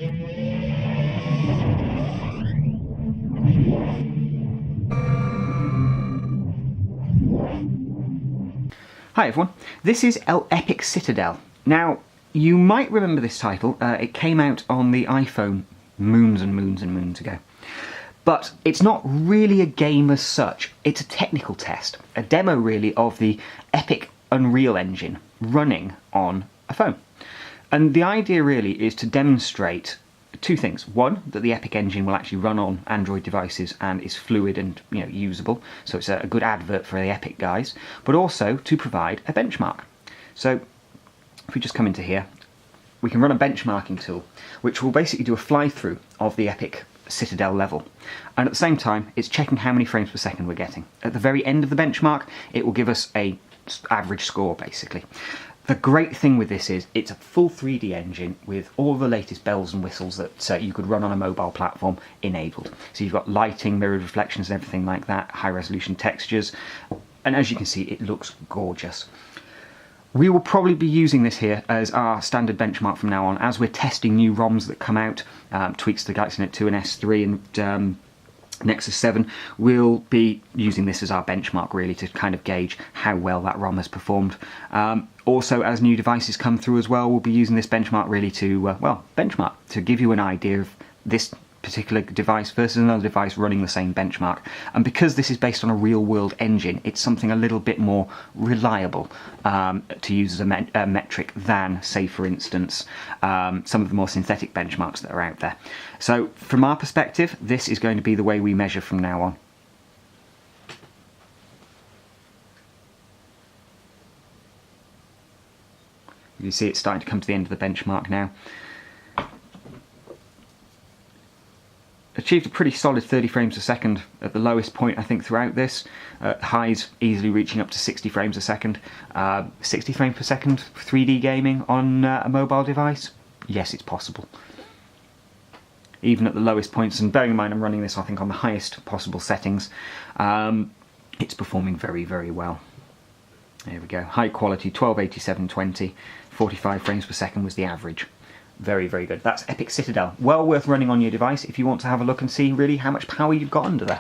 Hi everyone, this is Epic Citadel. Now, you might remember this title. It came out on the iPhone moons and moons and moons ago. But it's not really a game as such, it's a technical test, a demo really of the Epic Unreal Engine running on a phone. And the idea really is to demonstrate two things. One, that the Epic engine will actually run on Android devices and is fluid and usable, so it's a good advert for the Epic guys, but also to provide a benchmark. So if we just come into here, we can run a benchmarking tool, which will basically do a fly-through of the Epic Citadel level. And at the same time, it's checking how many frames per second we're getting. At the very end of the benchmark, it will give us a average score, basically. The great thing with this is it's a full 3D engine with all the latest bells and whistles that you could run on a mobile platform enabled. So you've got lighting, mirrored reflections and everything like that, high resolution textures, and as you can see, it looks gorgeous. We will probably be using this here as our standard benchmark from now on, as we're testing new ROMs that come out, tweaks to the Galaxy Note 2 and S3 and Nexus 7. We'll be using this as our benchmark really to kind of gauge how well that ROM has performed. Also, as new devices come through as well, we'll be using this benchmark really to, benchmark, to give you an idea of this particular device versus another device running the same benchmark. And because this is based on a real-world engine, it's something a little bit more reliable to use as a metric than, say, for instance, some of the more synthetic benchmarks that are out there. So, from our perspective, this is going to be the way we measure from now on. You see it's starting to come to the end of the benchmark now. Achieved a pretty solid 30 frames a second at the lowest point, I think, throughout this. Highs easily reaching up to 60 frames a second. 60 frames per second 3D gaming on a mobile device? Yes, it's possible. Even at the lowest points, and bearing in mind I'm running this, I think, on the highest possible settings, it's performing very, very well. There we go. High quality, 1280-720, 45 frames per second was the average. Very, very good. That's Epic Citadel. Well worth running on your device if you want to have a look and see really how much power you've got under there.